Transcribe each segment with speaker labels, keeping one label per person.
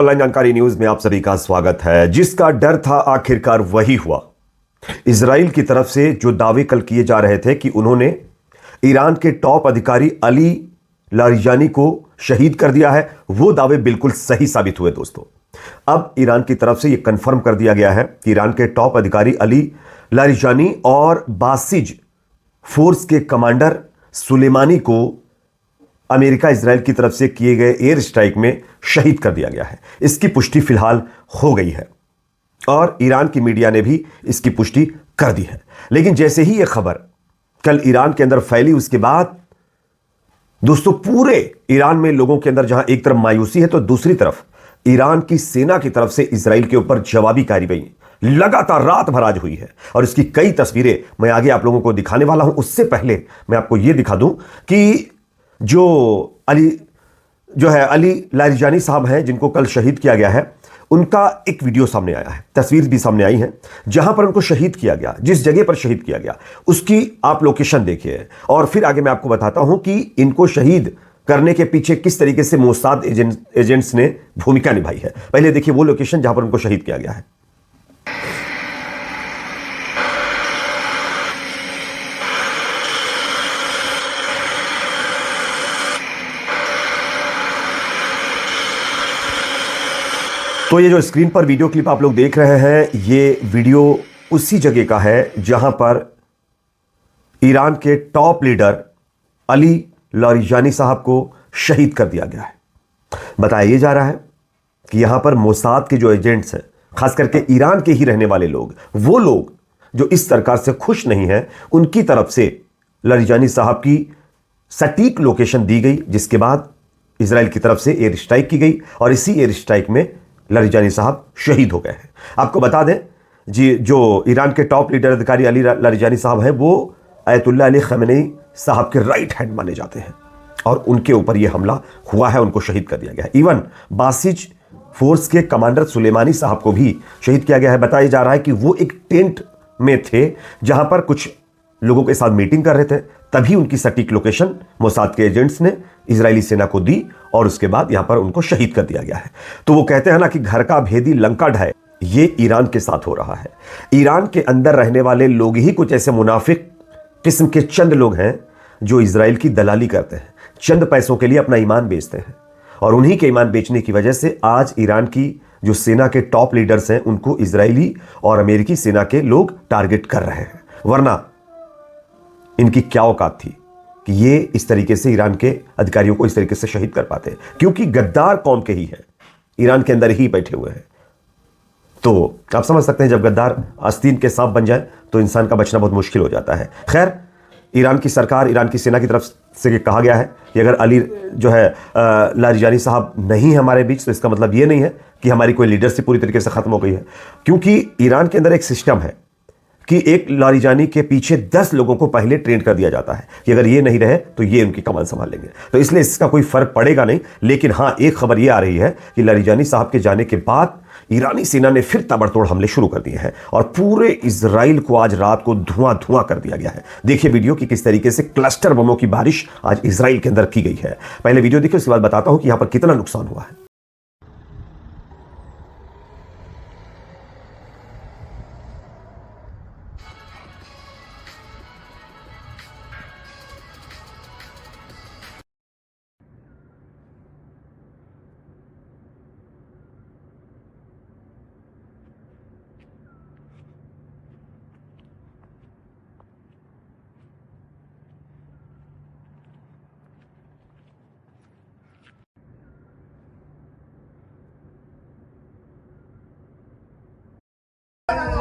Speaker 1: Online जानकारी news में आप सभी का स्वागत है। जिसका डर था आखिरकार वही हुआ। इजराइल की तरफ से जो दावे कल किए जा रहे थे कि उन्होंने ईरान के टॉप अधिकारी अली लारिजानी को शहीद कर दिया है, वो दावे बिल्कुल सही साबित हुए दोस्तों। अब ईरान की तरफ से यह कंफर्म कर दिया गया है कि ईरान के टॉप अधिकारी अली लारिजानी और बासिज फोर्स के कमांडर सुलेमानी को अमेरिका इजराइल की तरफ से किए गए एयर स्ट्राइक में शहीद कर दिया गया है। इसकी पुष्टि फिलहाल हो गई है और ईरान की मीडिया ने भी इसकी पुष्टि कर दी है। लेकिन जैसे ही यह खबर कल ईरान के अंदर फैली, उसके बाद दोस्तों पूरे ईरान में लोगों के अंदर जहां एक तरफ मायूसी है तो दूसरी तरफ ईरान की सेना की तरफ से इजराइल के ऊपर जवाबी कार्रवाई लगातार रात भर आज हुई है और इसकी कई तस्वीरें मैं आगे आप लोगों को दिखाने वाला हूं। उससे पहले मैं आपको यह दिखा दूं कि अली लारिजानी साहब हैं, जिनको कल शहीद किया गया है, उनका एक वीडियो सामने आया है, तस्वीर भी सामने आई है जहां पर उनको शहीद किया गया। जिस जगह पर शहीद किया गया उसकी आप लोकेशन देखिए और फिर आगे मैं आपको बताता हूं कि इनको शहीद करने के पीछे किस तरीके से मोसाद एजेंट्स ने भूमिका निभाई है। पहले देखिए वो लोकेशन जहां पर उनको शहीद किया गया है। तो ये जो स्क्रीन पर वीडियो क्लिप आप लोग देख रहे हैं, ये वीडियो उसी जगह का है जहां पर ईरान के टॉप लीडर अली लारिजानी साहब को शहीद कर दिया गया है। बताया जा रहा है कि यहां पर मोसाद के जो एजेंट्स हैं, खास करके ईरान के ही रहने वाले लोग, वो लोग जो इस सरकार से खुश नहीं हैं, उनकी तरफ से लारिजानी साहब की सटीक लोकेशन दी गई, जिसके बाद इजराइल की तरफ से एयर स्ट्राइक की गई और इसी एयर स्ट्राइक में लारिजानी साहब शहीद हो गए हैं। आपको बता दें जी, जो ईरान के टॉप लीडर अधिकारी अली लारिजानी साहब हैं, वो आयतुल्लाह अली खamenei साहब के राइट हैंड माने जाते हैं और उनके ऊपर यह हमला हुआ है, उनको शहीद कर दिया गया है। इवन बासिज फोर्स के कमांडर सुलेमानी साहब को भी शहीद किया गया है। बताया जा रहा है कि वो एक टेंट में थे जहां पर कुछ लोगों के साथ मीटिंग कर रहे थे, तभी उनकी सटीक लोकेशन मोसाद के एजेंट्स ने इजरायली सेना को दी और उसके बाद यहां पर उनको शहीद कर दिया गया है। तो वो कहते हैं ना कि घर का भेदी लंका ढाए, ये ईरान के साथ हो रहा है। ईरान के अंदर रहने वाले लोग ही कुछ ऐसे मुनाफिक किस्म के चंद लोग हैं जो इजराइल की दलाली करते हैं, चंद पैसों के लिए अपना ईमान बेचते हैं और उन्हीं के ईमान बेचने की वजह से आज ईरान की जो सेना के टॉप लीडर्स हैं, उनको इजरायली और अमेरिकी सेना के लोग टारगेट कर रहे हैं। वरना इनकी क्या औकात थी कि ये इस तरीके से ईरान के अधिकारियों को इस तरीके से शहीद कर पाते हैं, क्योंकि गद्दार कौम के ही है, ईरान के अंदर ही बैठे हुए हैं। तो आप समझ सकते हैं जब गद्दार आस्तीन के सांप बन जाए तो इंसान का बचना बहुत मुश्किल हो जाता है। खैर, ईरान की सरकार, ईरान की सेना की तरफ से कहा गया है कि अगर अली जो है लारिजानी साहब नहीं है हमारे बीच, तो इसका मतलब ये नहीं है कि हमारी कोई लीडरशिप पूरी तरीके से खत्म हो गई है, क्योंकि ईरान के अंदर एक सिस्टम है कि एक लारिजानी के पीछे 10 लोगों को पहले ट्रेन कर दिया जाता है कि अगर ये नहीं रहे तो ये उनकी कमान संभाल लेंगे। तो इसलिए इसका कोई फर्क पड़ेगा नहीं। लेकिन हाँ, एक खबर ये आ रही है कि लारिजानी साहब के जाने के बाद ईरानी सेना ने फिर ताबड़तोड़ हमले शुरू कर दिए हैं और पूरे इजराइल को आज रात को धुआं धुआं कर दिया गया है। देखिए वीडियो की किस तरीके से क्लस्टर बमों की बारिश आज इजराइल के अंदर की गई है। पहले वीडियो देखिए, उसके बाद बताता हूं कि यहां पर कितना नुकसान हुआ है।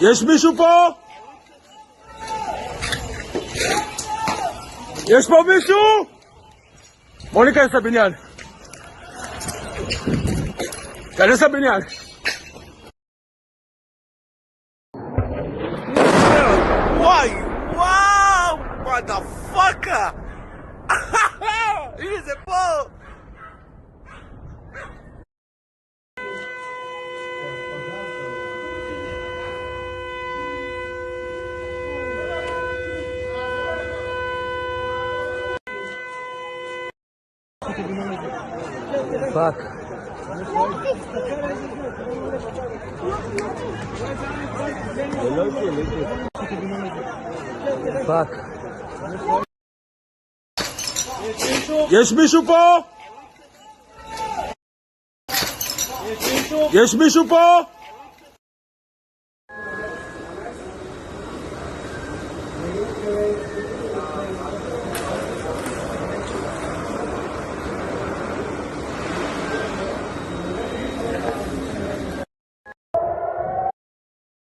Speaker 2: Есть Мишу по? Есть по Мишу? Моника Сабинян. Каже Сабинян.
Speaker 3: Why? Wow! Motherfucker! He's a ball! Fuck. Fuck.
Speaker 2: יש מישהו פה? יש מישהו פה?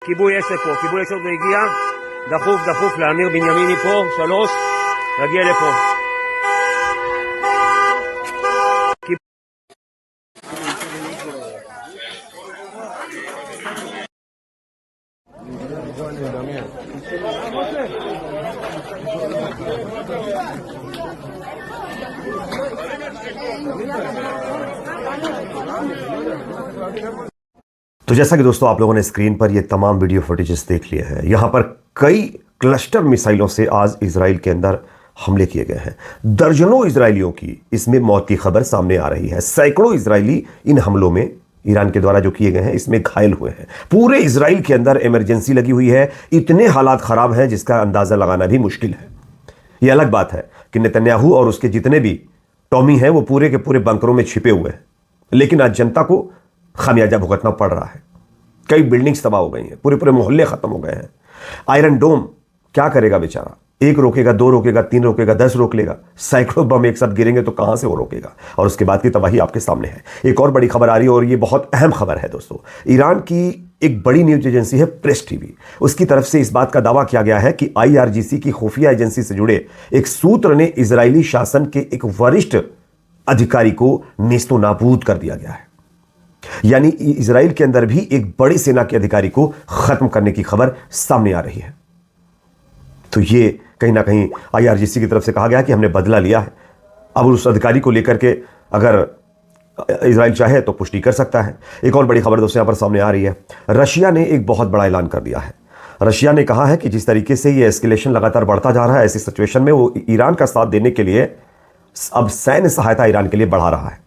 Speaker 3: כיבוי אש לפה, כיבוי אש עוד לא הגיע. דחוף, דחוף, לאמיר בנימיני פה, 3, להגיע לפה.
Speaker 1: तो जैसा कि दोस्तों आप लोगों ने स्क्रीन पर ये तमाम वीडियो फुटेजेस देख लिए हैं, यहां पर कई क्लस्टर मिसाइलों से आज इजराइल के अंदर हमले किए गए हैं। दर्जनों इजरायलियों की इसमें मौत की खबर सामने आ रही है। सैकड़ों इजरायली इन हमलों में ईरान के द्वारा जो किए गए हैं इसमें घायल हुए हैं। पूरे इजराइल के अंदर इमरजेंसी लगी हुई है। इतने हालात खराब हैं जिसका अंदाजा लगाना भी मुश्किल है। यह अलग बात है कि नेतन्याहू और उसके जितने भी टॉमी हैं वो पूरे के पूरे बंकरों में छिपे हुए हैं, लेकिन आज जनता को खामियाजा भुगतना पड़ रहा है। कई बिल्डिंग्स तबाह हो गई हैं, पूरे पूरे मोहल्ले खत्म हो गए हैं। आयरन डोम क्या करेगा बेचारा? 1 रोकेगा, 2 रोकेगा, 3 रोकेगा, 10 रोक लेगा। सैकड़ों बम एक साथ गिरेंगे तो कहां से वो रोकेगा? और उसके बाद की तबाही आपके सामने है। एक और बड़ी खबर आ रही है और ये बहुत अहम खबर है दोस्तों। ईरान की एक बड़ी न्यूज एजेंसी है प्रेस टीवी, उसकी तरफ से इस बात का दावा किया गया है कि IRGC की खुफिया एजेंसी से जुड़े एक सूत्र ने इजरायली शासन के एक वरिष्ठ अधिकारी को नेस्तो नाबूद कर दिया गया है। यानी इजराइल के अंदर भी एक बड़ी सेना के अधिकारी को खत्म करने की खबर सामने आ रही है। तो ये कहीं ना कहीं IRGC की तरफ से कहा गया कि हमने बदला लिया है। अब उस अधिकारी को लेकर के अगर इजराइल चाहे तो पुष्टि कर सकता है। एक और बड़ी खबर दोस्तों यहां पर सामने आ रही है। रशिया ने एक बहुत बड़ा ऐलान कर दिया है। रशिया ने कहा है कि जिस तरीके से ये एस्केलेशन लगातार बढ़ता जा रहा है, ऐसी सिचुएशन में वो ईरान का साथ देने के लिए अब सैन्य सहायता ईरान के लिए बढ़ा रहा है।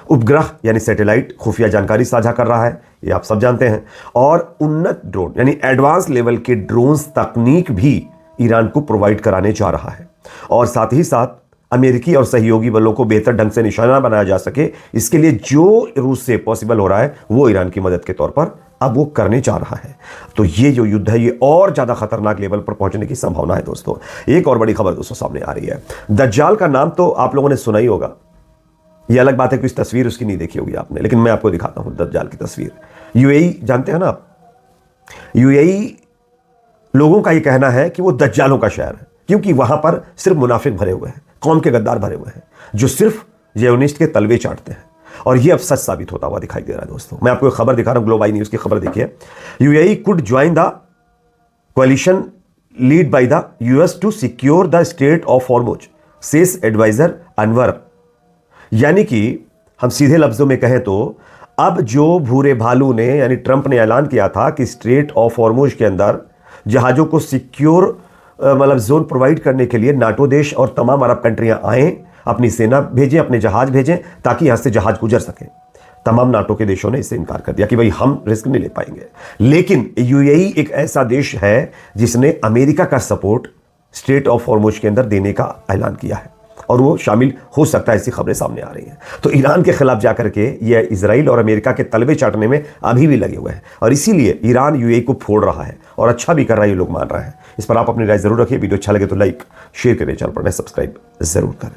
Speaker 1: उपग्रह यानी सैटेलाइट खुफिया जानकारी साझा कर रहा है, ये आप सब जानते हैं। और उन्नत ड्रोन यानी एडवांस लेवल के ड्रोन्स तकनीक भी ईरान को प्रोवाइड कराने जा रहा है। और साथ ही साथ अमेरिकी और सहयोगी बलों को बेहतर ढंग से निशाना बनाया जा सके, इसके लिए जो रूस से पॉसिबल हो रहा है वो ईरान की मदद के तौर पर अब वो करने जा रहा है। तो ये जो युद्ध है ये और ज्यादा खतरनाक लेवल पर पहुंचने की संभावना है दोस्तों। एक और बड़ी खबर दोस्तों सामने आ रही है। दज्जाल का नाम तो आप लोगों ने सुना ही होगा। ये अलग बात है कि इस तस्वीर उसकी नहीं देखी होगी आपने, लेकिन मैं आपको दिखाता हूं दज्जाल की तस्वीर। UAE जानते हैं ना आप? UAE लोगों का ये कहना है कि वो दज्जालों का शहर है, क्योंकि वहां पर सिर्फ मुनाफिक भरे हुए हैं, कौम के गद्दार भरे हुए हैं, जो सिर्फ ज़ियोनिस्ट के तलवे चाटते हैं। और ये अब सच साबित होता हुआ दिखाई दे रहा है दोस्तों। मैं आपको एक खबर दिखा रहा हूं, ग्लोब आई न्यूज की खबर देखिए। UAE could join the coalition led by the US to secure the state of Hormuz, says adviser Anwar. यानी कि हम सीधे लफ्जों में कहें तो अब जो भूरे भालू ने यानी ट्रंप ने ऐलान किया था कि स्ट्रेट ऑफ हॉर्मुज के अंदर जहाजों को सिक्योर मतलब जोन प्रोवाइड करने के लिए नाटो देश और तमाम अरब कंट्रियां आएं, अपनी सेना भेजें, अपने जहाज भेजें ताकि यहां से जहाज गुजर सके। तमाम नाटो के देशों ने इससे इनकार कर दिया कि भाई हम रिस्क नहीं ले पाएंगे। लेकिन UAE एक ऐसा देश है जिसने अमेरिका का सपोर्ट स्ट्रेट ऑफ हॉर्मुज के अंदर देने का ऐलान किया है और वो शामिल हो सकता है, ऐसी खबरें सामने आ रही हैं। तो ईरान के खिलाफ जाकर के ये इजराइल और अमेरिका के तलवे चाटने में अभी भी लगे हुए हैं और इसीलिए ईरान UAE को फोड़ रहा है और अच्छा भी कर रहा है, ये लोग मान रहे हैं। इस पर आप अपनी राय जरूर रखिए। वीडियो अच्छा लगे तो लाइक शेयर करें, चैनल पर सब्सक्राइब जरूर करें।